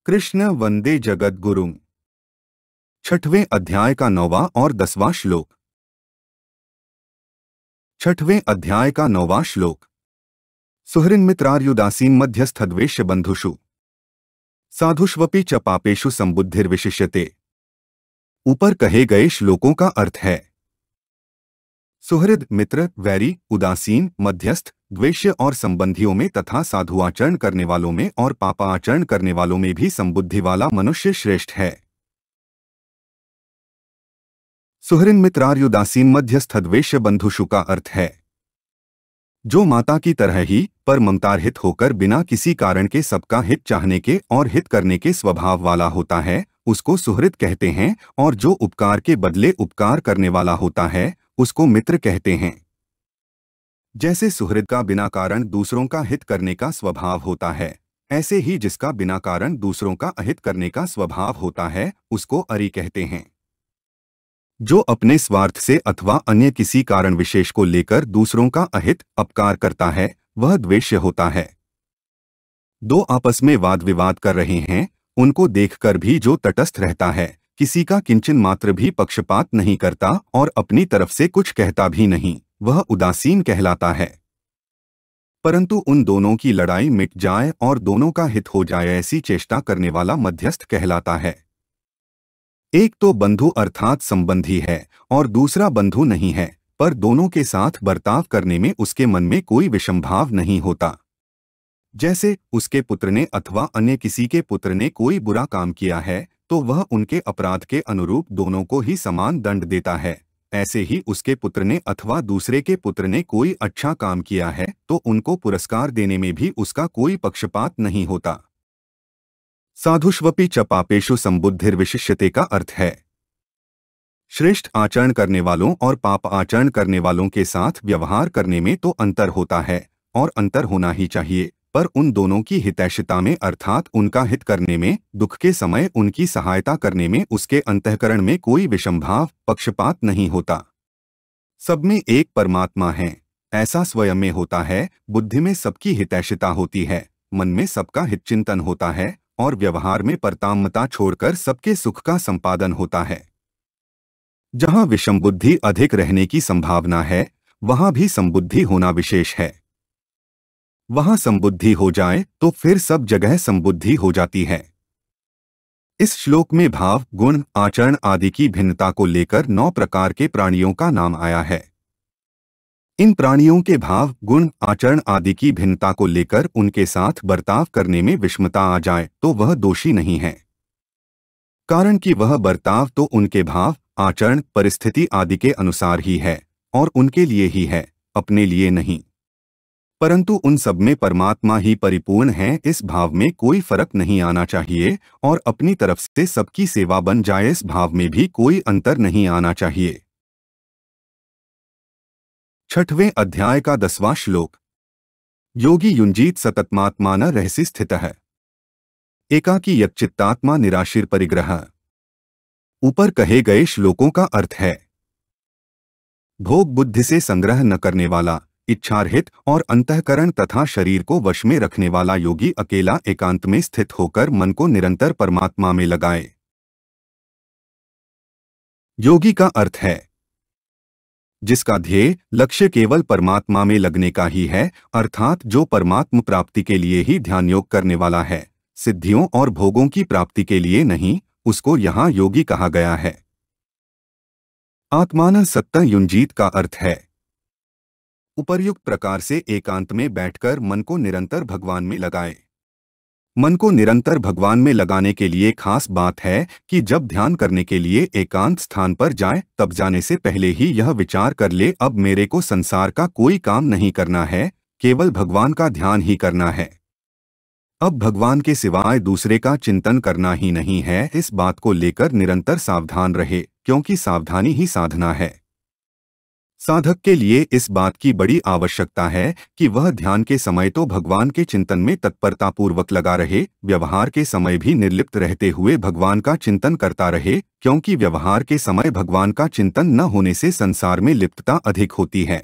कृष्ण वंदे जगद्गुरुं। छठवें अध्याय का 9वां और 10वां श्लोक। छठवें अध्याय का 9वां श्लोक। सुहृन्मित्रार्युदासीन मध्यस्थद्वेष्य बंधुषु साधुष्वपि च पापेषु संबुद्धिर्विशिष्यते। ऊपर कहे गए श्लोकों का अर्थ है, सुहृद मित्र, वैरी, उदासीन, मध्यस्थ, द्वेष्य और संबंधियों में तथा साधुआचरण करने वालों में और पापाचरण करने वालों में भी संबुद्धि वाला मनुष्य श्रेष्ठ है। सुहृन्मित्रार्युदासीन मध्यस्थद्वेष्य बंधुषु का अर्थ है, जो माता की तरह ही पर ममतारहित होकर बिना किसी कारण के सबका हित चाहने के और हित करने के स्वभाव वाला होता है, उसको सुहृद कहते हैं। और जो उपकार के बदले उपकार करने वाला होता है, उसको मित्र कहते हैं। जैसे सुहृद का बिना कारण दूसरों का हित करने का स्वभाव होता है, ऐसे ही जिसका बिना कारण दूसरों का अहित करने का स्वभाव होता है, उसको अरि कहते हैं। जो अपने स्वार्थ से अथवा अन्य किसी कारण विशेष को लेकर दूसरों का अहित अपकार करता है, वह द्वेष्य होता है। दो आपस में वाद विवाद कर रहे हैं, उनको देखकर भी जो तटस्थ रहता है, किसी का किंचन मात्र भी पक्षपात नहीं करता और अपनी तरफ से कुछ कहता भी नहीं, वह उदासीन कहलाता है। परंतु उन दोनों की लड़ाई मिट जाए और दोनों का हित हो जाए, ऐसी चेष्टा करने वाला मध्यस्थ कहलाता है। एक तो बंधु अर्थात संबंधी है और दूसरा बंधु नहीं है, पर दोनों के साथ बर्ताव करने में उसके मन में कोई विषमभाव नहीं होता। जैसे उसके पुत्र ने अथवा अन्य किसी के पुत्र ने कोई बुरा काम किया है, तो वह उनके अपराध के अनुरूप दोनों को ही समान दंड देता है। ऐसे ही उसके पुत्र ने अथवा दूसरे के पुत्र ने कोई अच्छा काम किया है, तो उनको पुरस्कार देने में भी उसका कोई पक्षपात नहीं होता। साधुष्वपि च पापेषु संबुद्धिर्विशिष्यते का अर्थ है, श्रेष्ठ आचरण करने वालों और पाप आचरण करने वालों के साथ व्यवहार करने में तो अंतर होता है और अंतर होना ही चाहिए, पर उन दोनों की हितैषिता में अर्थात उनका हित करने में, दुख के समय उनकी सहायता करने में उसके अंतःकरण में कोई विषमभाव पक्षपात नहीं होता। सब में एक परमात्मा है, ऐसा स्वयं में होता है। बुद्धि में सबकी हितैषिता होती है, मन में सबका हितचिंतन होता है और व्यवहार में परताम्यता छोड़कर सबके सुख का संपादन होता है। जहाँ विषम बुद्धि अधिक रहने की संभावना है, वहाँ भी संबुद्धि होना विशेष है। वहाँ संबुद्धि हो जाए तो फिर सब जगह संबुद्धि हो जाती है। इस श्लोक में भाव, गुण, आचरण आदि की भिन्नता को लेकर 9 प्रकार के प्राणियों का नाम आया है। इन प्राणियों के भाव, गुण, आचरण आदि की भिन्नता को लेकर उनके साथ बर्ताव करने में विषमता आ जाए तो वह दोषी नहीं है, कारण कि वह बर्ताव तो उनके भाव, आचरण, परिस्थिति आदि के अनुसार ही है और उनके लिए ही है, अपने लिए नहीं। परंतु उन सब में परमात्मा ही परिपूर्ण है, इस भाव में कोई फर्क नहीं आना चाहिए और अपनी तरफ से सबकी सेवा बन जाए, इस भाव में भी कोई अंतर नहीं आना चाहिए। छठवें अध्याय का 10वां श्लोक। योगी युञ्जीत सततमात्मान रहसि स्थितः एकाकी यच्चित्तात्मा निराशीर परिग्रह। ऊपर कहे गए श्लोकों का अर्थ है, भोग बुद्धि से संग्रह न करने वाला, इच्छारहित और अंतःकरण तथा शरीर को वश में रखने वाला योगी अकेला एकांत में स्थित होकर मन को निरंतर परमात्मा में लगाए। योगी का अर्थ है, जिसका ध्येय लक्ष्य केवल परमात्मा में लगने का ही है, अर्थात जो परमात्म प्राप्ति के लिए ही ध्यान योग करने वाला है, सिद्धियों और भोगों की प्राप्ति के लिए नहीं, उसको यहाँ योगी कहा गया है। आत्मान सत्ता युञ्जीत का अर्थ है, उपर्युक्त प्रकार से एकांत में बैठकर मन को निरंतर भगवान में लगाए। मन को निरंतर भगवान में लगाने के लिए खास बात है कि जब ध्यान करने के लिए एकांत स्थान पर जाए, तब जाने से पहले ही यह विचार कर ले, अब मेरे को संसार का कोई काम नहीं करना है, केवल भगवान का ध्यान ही करना है। अब भगवान के सिवाय दूसरे का चिंतन करना ही नहीं है। इस बात को लेकर निरंतर सावधान रहे, क्योंकि सावधानी ही साधना है। साधक के लिए इस बात की बड़ी आवश्यकता है कि वह ध्यान के समय तो भगवान के चिंतन में तत्परतापूर्वक लगा रहे, व्यवहार के समय भी निर्लिप्त रहते हुए भगवान का चिंतन करता रहे, क्योंकि व्यवहार के समय भगवान का चिंतन न होने से संसार में लिप्तता अधिक होती है।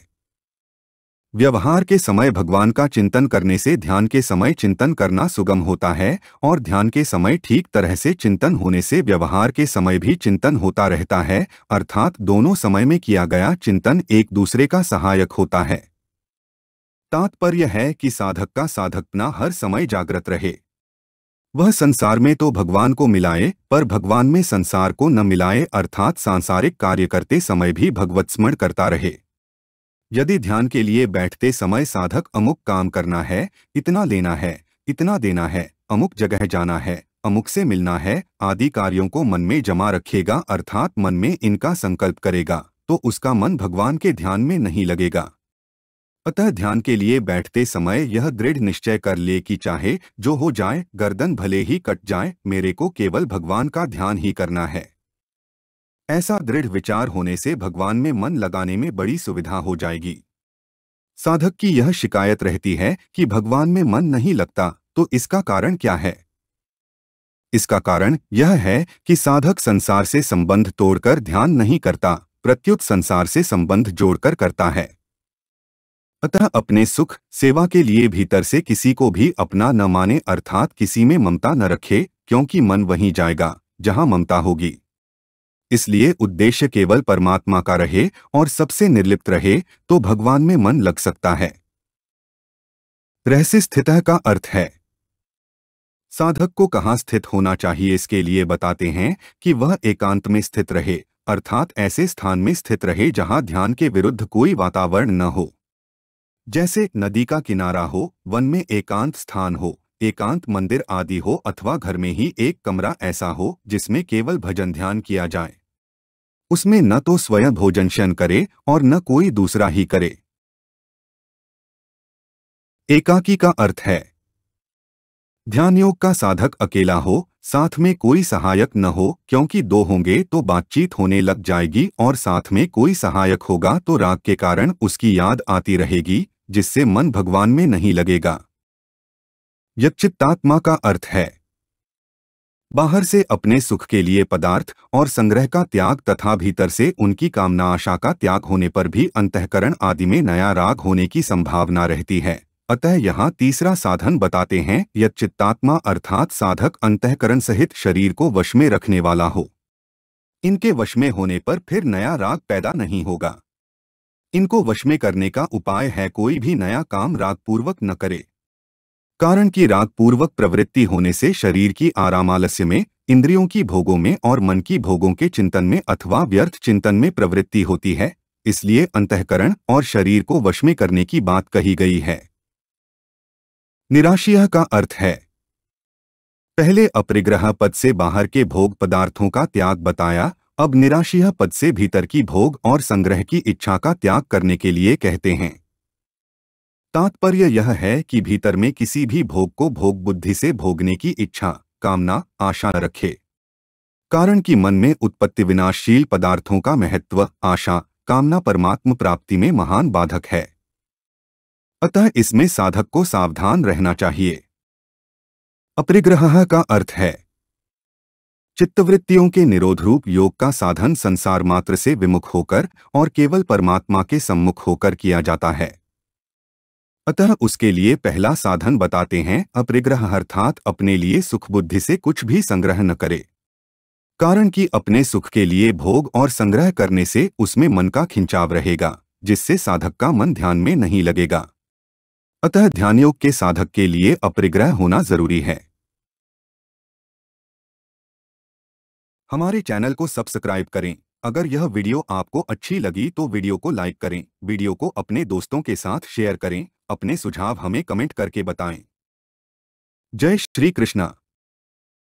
व्यवहार के समय भगवान का चिंतन करने से ध्यान के समय चिंतन करना सुगम होता है और ध्यान के समय ठीक तरह से चिंतन होने से व्यवहार के समय भी चिंतन होता रहता है, अर्थात दोनों समय में किया गया चिंतन एक दूसरे का सहायक होता है। तात्पर्य है कि साधक का साधकपना हर समय जागृत रहे। वह संसार में तो भगवान को मिलाए पर भगवान में संसार को न मिलाए, अर्थात सांसारिक कार्य करते समय भी भगवत स्मरण करता रहे। यदि ध्यान के लिए बैठते समय साधक अमुक काम करना है, इतना लेना है, इतना देना है, अमुक जगह जाना है, अमुक से मिलना है आदि कार्यों को मन में जमा रखेगा, अर्थात मन में इनका संकल्प करेगा, तो उसका मन भगवान के ध्यान में नहीं लगेगा। अतः ध्यान के लिए बैठते समय यह दृढ़ निश्चय कर ले कि चाहे जो हो जाए, गर्दन भले ही कट जाए, मेरे को केवल भगवान का ध्यान ही करना है। ऐसा दृढ़ विचार होने से भगवान में मन लगाने में बड़ी सुविधा हो जाएगी। साधक की यह शिकायत रहती है कि भगवान में मन नहीं लगता, तो इसका कारण क्या है? इसका कारण यह है कि साधक संसार से संबंध तोड़कर ध्यान नहीं करता, प्रत्युत संसार से संबंध जोड़कर करता है। अतः अपने सुख सेवा के लिए भीतर से किसी को भी अपना न माने, अर्थात किसी में ममता न रखे, क्योंकि मन वहीं जाएगा जहां ममता होगी। इसलिए उद्देश्य केवल परमात्मा का रहे और सबसे निर्लिप्त रहे तो भगवान में मन लग सकता है। रहस्य स्थितः का अर्थ है साधक को कहाँ स्थित होना चाहिए, इसके लिए बताते हैं कि वह एकांत में स्थित रहे, अर्थात ऐसे स्थान में स्थित रहे जहां ध्यान के विरुद्ध कोई वातावरण न हो। जैसे नदी का किनारा हो, वन में एकांत स्थान हो, एकांत मंदिर आदि हो, अथवा घर में ही एक कमरा ऐसा हो जिसमें केवल भजन ध्यान किया जाए। उसमें न तो स्वयं भोजन शयन करे और न कोई दूसरा ही करे। एकाकी का अर्थ है ध्यान योग का साधक अकेला हो, साथ में कोई सहायक न हो, क्योंकि दो होंगे तो बातचीत होने लग जाएगी और साथ में कोई सहायक होगा तो राग के कारण उसकी याद आती रहेगी, जिससे मन भगवान में नहीं लगेगा। यच्चित्तात्मा का अर्थ है बाहर से अपने सुख के लिए पदार्थ और संग्रह का त्याग तथा भीतर से उनकी कामना आशा का त्याग होने पर भी अंतःकरण आदि में नया राग होने की संभावना रहती है। अतः यहाँ तीसरा साधन बताते हैं यच्चित्तात्मा, अर्थात साधक अंतःकरण सहित शरीर को वश में रखने वाला हो। इनके वश में होने पर फिर नया राग पैदा नहीं होगा। इनको वश में करने का उपाय है कोई भी नया काम रागपूर्वक न करे। कारण कि राग पूर्वक प्रवृत्ति होने से शरीर की आरामालस्य में, इंद्रियों की भोगों में और मन की भोगों के चिंतन में अथवा व्यर्थ चिंतन में प्रवृत्ति होती है। इसलिए अंतःकरण और शरीर को वश में करने की बात कही गई है। निराशीय का अर्थ है पहले अपरिग्रह पद से बाहर के भोग पदार्थों का त्याग बताया, अब निराशीय पद से भीतर की भोग और संग्रह की इच्छा का त्याग करने के लिए कहते हैं। तात्पर्य यह है कि भीतर में किसी भी भोग को भोग बुद्धि से भोगने की इच्छा, कामना, आशा न रखे। कारण कि मन में उत्पत्ति विनाशशील पदार्थों का महत्व, आशा, कामना परमात्म प्राप्ति में महान बाधक है। अतः इसमें साधक को सावधान रहना चाहिए। अपरिग्रह का अर्थ है चित्तवृत्तियों के निरोध रूप योग का साधन संसार मात्र से विमुख होकर और केवल परमात्मा के सम्मुख होकर किया जाता है। अतः उसके लिए पहला साधन बताते हैं अपरिग्रह, अर्थात अपने लिए सुख बुद्धि से कुछ भी संग्रह न करे। कारण कि अपने सुख के लिए भोग और संग्रह करने से उसमें मन का खिंचाव रहेगा, जिससे साधक का मन ध्यान में नहीं लगेगा। अतः ध्यान योग के साधक के लिए अपरिग्रह होना जरूरी है। हमारे चैनल को सब्सक्राइब करें। अगर यह वीडियो आपको अच्छी लगी तो वीडियो को लाइक करें, वीडियो को अपने दोस्तों के साथ शेयर करें, अपने सुझाव हमें कमेंट करके बताएं। जय श्री कृष्णा।